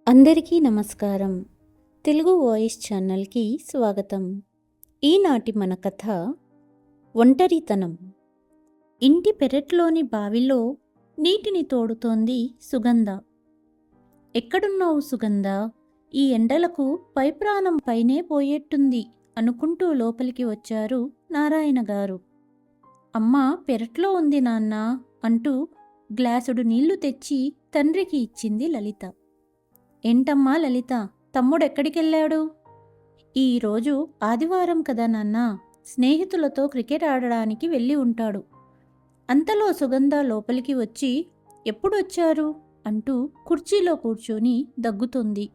అందరికీ నమస్కారం. తెలుగు వాయిస్ ఛానల్కి స్వాగతం. ఈనాటి మన కథ ఒంటరితనం. ఇంటి పెరట్లోని బావిలో నీటిని తోడుతోంది సుగంధ. ఎక్కడున్నావు సుగంధ? ఈ ఎండలకు పైప్రాణం పైనే పోయేట్టుంది అనుకుంటూ లోపలికి వచ్చారు నారాయణ గారు. అమ్మ పెరట్లో ఉంది నాన్న అంటూ గ్లాసుడు నీళ్లు తెచ్చి తండ్రికి ఇచ్చింది లలిత. ఏంటమ్మా లలిత, తమ్ముడెక్కడికెళ్ళాడు? ఈరోజు ఆదివారం కదా నాన్న, స్నేహితులతో క్రికెట్ ఆడడానికి వెళ్ళి ఉంటాడు. అంతలో సుగంధ లోపలికి వచ్చి ఎప్పుడొచ్చారు అంటూ కుర్చీలో కూర్చొని దగ్గుతుంది.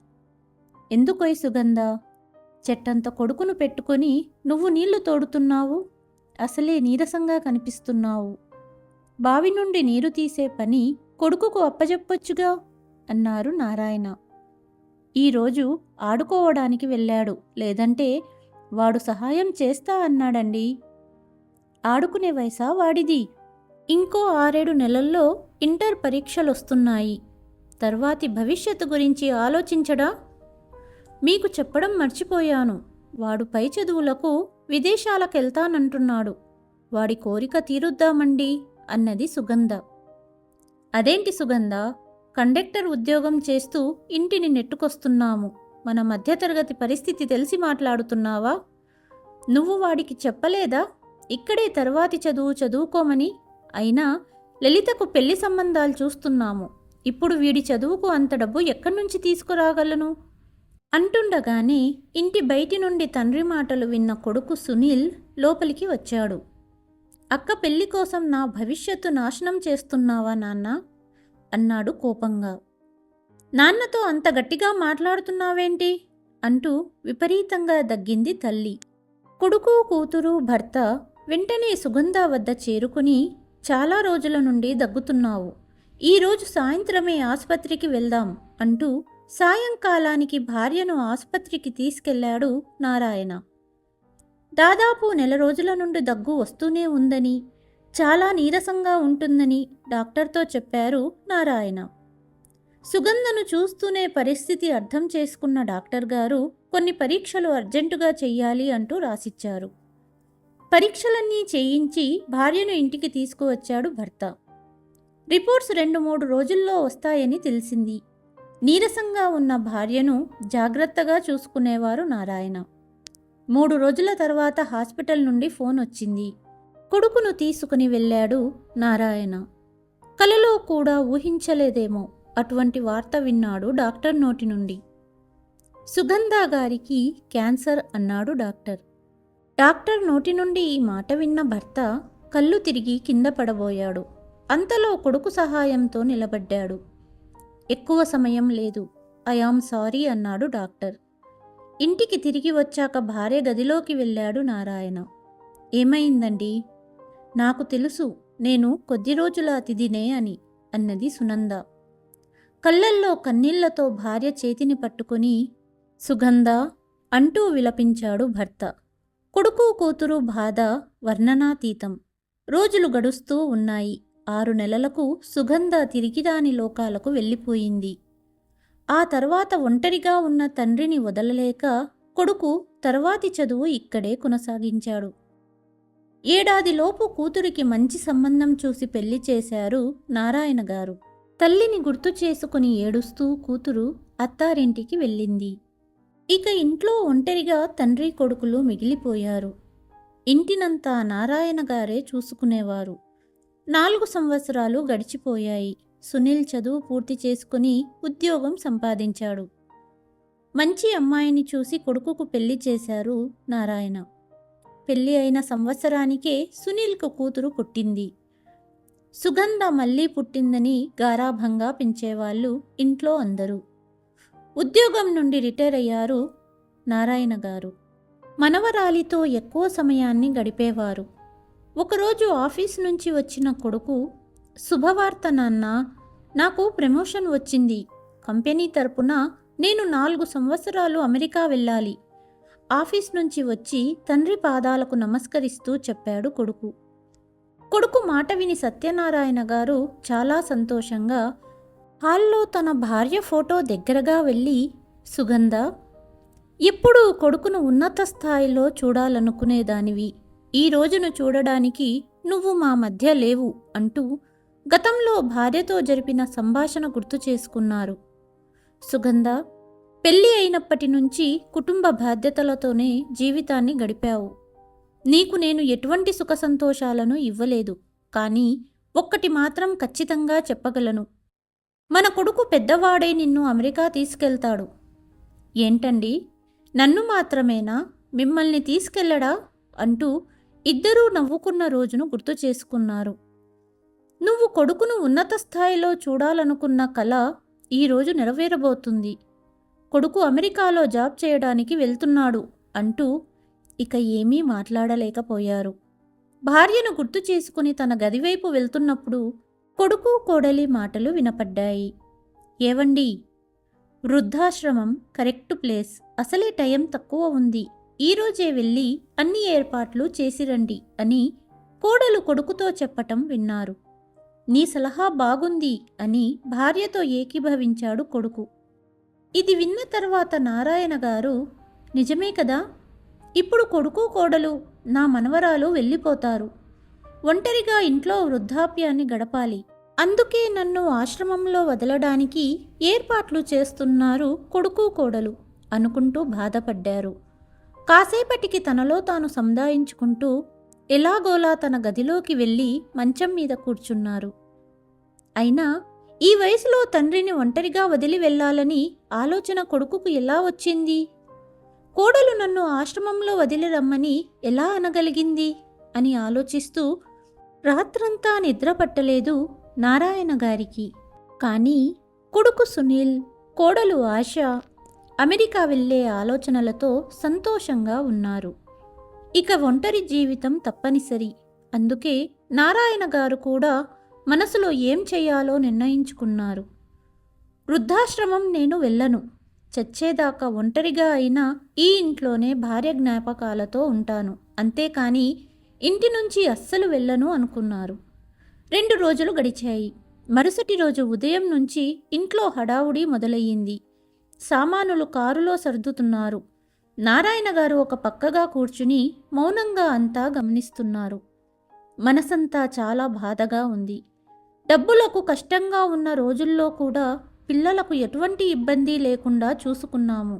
ఎందుకోయ్ సుగంధ, చెట్టంత కొడుకును పెట్టుకొని నువ్వు నీళ్లు తోడుతున్నావు? అసలే నీరసంగా కనిపిస్తున్నావు. బావి నుండి నీరు తీసే పని కొడుకుకు అప్పజెప్పొచ్చుగా అన్నారు నారాయణ. ఈరోజు ఆడుకోవడానికి వెళ్ళాడు, లేదంటే వాడు సహాయం చేస్తా అన్నాడండి. ఆడుకునే వయసా వాడిది? ఇంకో 6-7 నెలల్లో ఇంటర్ పరీక్షలొస్తున్నాయి. తర్వాతి భవిష్యత్తు గురించి ఆలోచించడా? మీకు చెప్పడం మర్చిపోయాను, వాడు పై చదువులకు విదేశాలకెళ్తానంటున్నాడు. వాడి కోరిక తీరుద్దామండి అన్నది సుగంధ. అదేంటి సుగంధ, కండక్టర్ ఉద్యోగం చేస్తూ ఇంటిని నెట్టుకొస్తున్నాము. మన మధ్యతరగతి పరిస్థితి తెలిసి మాట్లాడుతున్నావా? నువ్వు వాడికి చెప్పలేదా ఇక్కడే తర్వాతి చదువు చదువుకోమని? అయినా లలితకు పెళ్లి సంబంధాలు చూస్తున్నాము. ఇప్పుడు వీడి చదువుకు అంత డబ్బు ఎక్కడి నుంచి తీసుకురాగలను అంటుండగానే ఇంటి బయటి నుండి తండ్రి మాటలు విన్న కొడుకు సునీల్ లోపలికి వచ్చాడు. అక్క పెళ్లి కోసం నా భవిష్యత్తు నాశనం చేస్తున్నావా నాన్న అన్నాడు కోపంగా. నాన్నతో అంత గట్టిగా మాట్లాడుతున్నావేంటి అంటూ విపరీతంగా దగ్గింది తల్లి. కొడుకు కూతురు భర్త వెంటనే సుగంధ వద్ద చేరుకుని, చాలా రోజుల నుండి దగ్గుతున్నావు, ఈరోజు సాయంత్రమే ఆసుపత్రికి వెళ్దాం అంటూ సాయంకాలానికి భార్యను ఆసుపత్రికి తీసుకెళ్లాడు నారాయణ. దాదాపు 1 రోజుల నుండి దగ్గు వస్తూనే ఉందని, చాలా నీరసంగా ఉంటుందని డాక్టర్తో చెప్పారు నారాయణ. సుగంధను చూస్తూనే పరిస్థితి అర్థం చేసుకున్న డాక్టర్ గారు కొన్ని పరీక్షలు అర్జెంటుగా చెయ్యాలి అంటూ రాసిచ్చారు. పరీక్షలన్నీ చేయించి భార్యను ఇంటికి తీసుకువచ్చాడు భర్త. రిపోర్ట్స్ 2-3 రోజుల్లో వస్తాయని తెలిసింది. నీరసంగా ఉన్న భార్యను జాగ్రత్తగా చూసుకునేవారు నారాయణ. 3 రోజుల తర్వాత హాస్పిటల్ నుండి ఫోన్ వచ్చింది. కొడుకును తీసుకుని వెళ్ళాడు నారాయణ. కలలో కూడా ఊహించలేదేమో అటువంటి వార్త విన్నాడు డాక్టర్ నోటి నుండి. సుగంధ గారికి క్యాన్సర్ అన్నాడు డాక్టర్. డాక్టర్ నోటి నుండి ఈ మాట విన్న భర్త కళ్ళు తిరిగి కింద పడబోయాడు. అంతలో కొడుకు సహాయంతో నిలబడ్డాడు. ఎక్కువ సమయం లేదు, ఐ యామ్ సారీ అన్నాడు డాక్టర్. ఇంటికి తిరిగి వచ్చాక భార్య గదిలోకి వెళ్ళాడు నారాయణ. ఏమైందండి? నాకు తెలుసు, నేను కొద్ది రోజుల అతిథినే అని అన్నది సునంద. కళ్ళల్లో కన్నీళ్లతో భార్య చేతిని పట్టుకుని సుగంధ అంటూ విలపించాడు భర్త. కొడుకు కూతురు బాధ వర్ణనాతీతం. రోజులు గడుస్తూ ఉన్నాయి. 6 నెలలకు సుగంధ తిరిగి దాని లోకాలకు వెళ్ళిపోయింది. ఆ తర్వాత ఒంటరిగా ఉన్న తండ్రిని వదలలేక కొడుకు తర్వాతి చదువు ఇక్కడే కొనసాగించాడు. 7 ఏడాదిలోపు కూతురికి మంచి సంబంధం చూసి పెళ్లి చేశారు నారాయణ గారు. తల్లిని గుర్తు చేసుకుని ఏడుస్తూ కూతురు అత్తారింటికి వెళ్ళింది. ఇక ఇంట్లో ఒంటరిగా తండ్రి కొడుకులు మిగిలిపోయారు. ఇంటినంతా నారాయణ గారే చూసుకునేవారు. 4 సంవత్సరాలు గడిచిపోయాయి. సునీల్ చదువు పూర్తి చేసుకుని ఉద్యోగం సంపాదించాడు. మంచి అమ్మాయిని చూసి కొడుకుకు పెళ్లి చేశారు నారాయణ. పెళ్లి అయిన సంవత్సరానికే సునీల్కు కూతురు పుట్టింది. సుగంధ మళ్ళీ పుట్టిందని గారాభంగా పెంచేవాళ్ళు ఇంట్లో అందరూ. ఉద్యోగం నుండి రిటైర్ అయ్యారు నారాయణ గారు. మనవరాలితో ఎక్కువ సమయాన్ని గడిపేవారు. ఒకరోజు ఆఫీస్ నుంచి వచ్చిన కొడుకు, శుభవార్త నాన్న, నాకు ప్రమోషన్ వచ్చింది. కంపెనీ తరపున నేను 4 సంవత్సరాలు అమెరికా వెళ్ళాలి. ఆఫీస్ నుంచి వచ్చి తండ్రి పాదాలకు నమస్కరిస్తూ చెప్పాడు కొడుకు. కొడుకు మాట విని సత్యనారాయణ గారు చాలా సంతోషంగా హాల్లో తన భార్య ఫోటో దగ్గరగా వెళ్ళి, సుగంధ, ఎప్పుడూ కొడుకును ఉన్నత స్థాయిలో చూడాలనుకునేదానివి. ఈ రోజును చూడడానికి నువ్వు మా మధ్య లేవు అంటూ గతంలో భార్యతో జరిపిన సంభాషణ గుర్తు చేసుకున్నారు. సుగంధ, పెళ్ళి అయినప్పటి నుంచి కుటుంబ బాధ్యతలతోనే జీవితాన్ని గడిపావు. నీకు నేను ఎటువంటి సుఖ సంతోషాలను ఇవ్వలేదు. కానీ ఒక్కటి మాత్రం ఖచ్చితంగా చెప్పగలను. మన కొడుకు పెద్దవాడై నిన్ను అమెరికా తీసుకెళ్తాడు. ఏంటండి, నన్ను మాత్రమేనా, మిమ్మల్ని తీసుకెళ్లడా అంటూ ఇద్దరూ నవ్వుకున్న రోజును గుర్తు చేసుకున్నారు. నువ్వు కొడుకును ఉన్నత స్థాయిలో చూడాలనుకున్న కల ఈరోజు నెరవేరబోతుంది. కొడుకు అమెరికాలో జాబ్ చేయడానికి వెళ్తున్నాడు అంటూ ఇక ఏమీ మాట్లాడలేకపోయారు. భార్యను గుర్తు చేసుకుని తన గదివైపు వెళ్తున్నప్పుడు కొడుకు కోడలి మాటలు వినపడ్డాయి. ఏవండి, వృద్ధాశ్రమం కరెక్ట్ ప్లేస్. అసలే టైం తక్కువ ఉంది. ఈరోజే వెళ్ళి అన్ని ఏర్పాట్లు చేసిరండి అని కోడలు కొడుకుతో చెప్పటం విన్నారు. నీ సలహా బాగుంది అని భార్యతో ఏకీభవించాడు కొడుకు. ఇది విన్న తర్వాత నారాయణ గారు, నిజమే కదా, ఇప్పుడు కొడుకు కోడలు నా మనవరాలు వెళ్ళిపోతారు. ఒంటరిగా ఇంట్లో వృద్ధాప్యాన్ని గడపాలి. అందుకే నన్ను ఆశ్రమంలో వదలడానికి ఏర్పాట్లు చేస్తున్నారు కొడుకు కోడలు అనుకుంటూ బాధపడ్డారు. కాసేపటికి తనలో తాను సంధాయించుకుంటూ ఎలాగోలా తన గదిలోకి వెళ్ళి మంచం మీద కూర్చున్నారు. అయినా ఈ వయసులో తండ్రిని ఒంటరిగా వదిలి వెళ్ళాలని ఆలోచన కొడుకుకు ఎలా వచ్చింది? కోడలు నన్ను ఆశ్రమంలో వదిలి రమ్మని ఎలా అనగలిగింది అని ఆలోచిస్తూ రాత్రంతా నిద్ర పట్టలేదు నారాయణ గారికి. కానీ కొడుకు సునీల్, కోడలు ఆశ అమెరికా వెళ్ళే ఆలోచనలతో సంతోషంగా ఉన్నారు. ఇక ఒంటరి జీవితం తప్పనిసరి. అందుకే నారాయణ గారు కూడా మనసులో ఏం చెయ్యాలో నిర్ణయించుకున్నారు. వృద్ధాశ్రమం నేను వెళ్ళను. చచ్చేదాకా ఒంటరిగా అయినా ఈ ఇంట్లోనే భార్య జ్ఞాపకాలతో ఉంటాను. అంతేకాని ఇంటి నుంచి అస్సలు వెళ్ళను అనుకున్నారు. 2 రోజులు గడిచాయి. మరుసటి రోజు ఉదయం నుంచి ఇంట్లో హడావుడి మొదలయ్యింది. సామానులు కారులో సర్దుతున్నారు. నారాయణ గారు ఒక పక్కగా కూర్చుని మౌనంగా అంతా గమనిస్తున్నారు. మనసంతా చాలా బాధగా ఉంది. డబ్బులకు కష్టంగా ఉన్న రోజుల్లో కూడా పిల్లలకు ఎటువంటి ఇబ్బంది లేకుండా చూసుకున్నాము.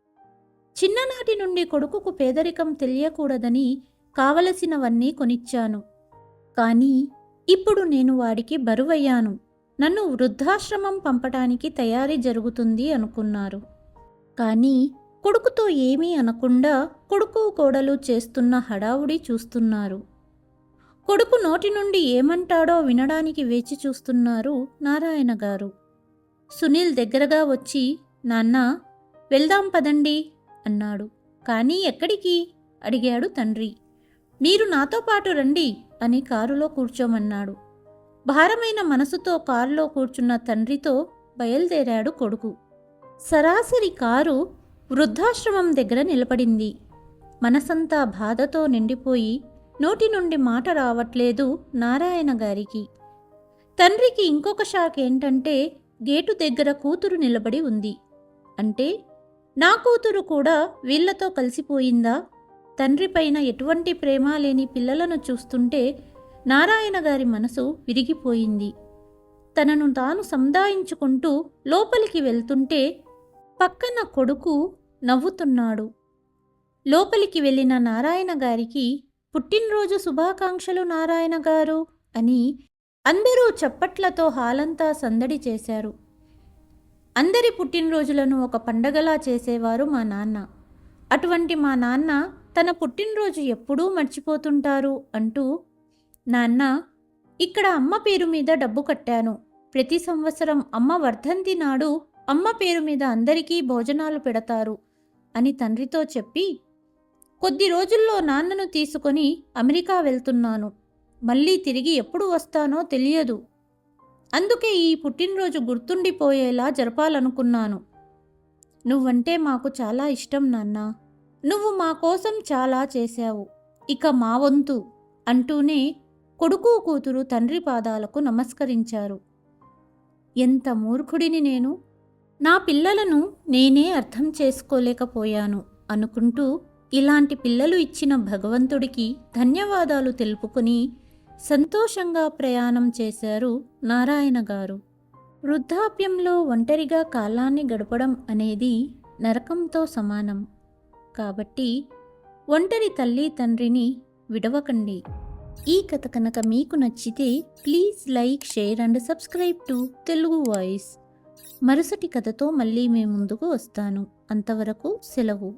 చిన్ననాటి నుండి కొడుకుకు పేదరికం తెలియకూడదని కావలసినవన్నీ కొనిచ్చాను. కానీ ఇప్పుడు నేను వాడికి బరువయ్యాను. నన్ను వృద్ధాశ్రమం పంపటానికి తయారీ జరుగుతుంది అనుకున్నారు. కానీ కొడుకుతో ఏమీ అనకుండా కొడుకు కోడలు చేస్తున్న హడావుడి చూస్తున్నారు. కొడుకు నోటి నుండి ఏమంటాడో వినడానికి వేచి చూస్తున్నారు నారాయణ గారు. సునీల్ దగ్గరగా వచ్చి, నాన్నా, వెళ్దాం పదండి అన్నాడు. కానీ ఎక్కడికి అడిగాడు తండ్రి. మీరు నాతో పాటు రండి అని కారులో కూర్చోమన్నాడు. భారమైన మనసుతో కారులో కూర్చున్న తండ్రితో బయలుదేరాడు కొడుకు. సరాసరి కారు వృద్ధాశ్రమం దగ్గర నిలబడింది. మనసంతా బాధతో నిండిపోయి నోటి నుండి మాట రావట్లేదు నారాయణ గారికి. తండ్రికి ఇంకొక షాక్ ఏంటంటే గేటు దగ్గర కూతురు నిలబడి ఉంది. అంటే నా కూతురు కూడా వీళ్లతో కలిసిపోయిందా? తండ్రిపైన ఎటువంటి ప్రేమ లేని పిల్లలను చూస్తుంటే నారాయణ గారి మనసు విరిగిపోయింది. తనను తాను సంధాయించుకుంటూ లోపలికి వెళ్తుంటే పక్కన కొడుకు నవ్వుతున్నాడు. లోపలికి వెళ్ళిన నారాయణ గారికి, పుట్టినరోజు శుభాకాంక్షలు నారాయణ గారు అని అందరూ చప్పట్లతో హాలంతా సందడి చేశారు. అందరి పుట్టినరోజులను ఒక పండగలా చేసేవారు మా నాన్న. అటువంటి మా నాన్న తన పుట్టినరోజు ఎప్పుడూ మర్చిపోతుంటారు అంటూ, నాన్న, ఇక్కడ అమ్మ పేరు మీద డబ్బు కట్టాను. ప్రతి సంవత్సరం అమ్మ వర్ధంతి నాడు అమ్మ పేరు మీద అందరికీ భోజనాలు పెడతారు అని తండ్రితో చెప్పి, కొద్ది రోజుల్లో నాన్నను తీసుకొని అమెరికా వెళ్తున్నాను. మళ్ళీ తిరిగి ఎప్పుడు వస్తానో తెలియదు. అందుకే ఈ పుట్టినరోజు గుర్తుండిపోయేలా జరపాలనుకున్నాను. నువ్వంటే మాకు చాలా ఇష్టం నాన్న. నువ్వు మా కోసం చాలా చేశావు. ఇక మా వంతు అంటూనే కొడుకు కూతురు తండ్రి పాదాలకు నమస్కరించారు. ఎంత మూర్ఖుడిని నేను! నా పిల్లలను నేనే అర్థం చేసుకోలేకపోయాను అనుకుంటూ ఇలాంటి పిల్లలు ఇచ్చిన భగవంతుడికి ధన్యవాదాలు తెలుపుకుని సంతోషంగా ప్రయాణం చేశారు నారాయణ గారు. వృద్ధాప్యంలో ఒంటరిగా కాలాన్ని గడపడం అనేది నరకంతో సమానం. కాబట్టి ఒంటరి తల్లి తండ్రిని విడవకండి. ఈ కథ కనుక మీకు నచ్చితే please like, share and subscribe to Telugu voice. మరుసటి కథతో మళ్ళీ మీ ముందుకు వస్తాను. అంతవరకు సెలవు.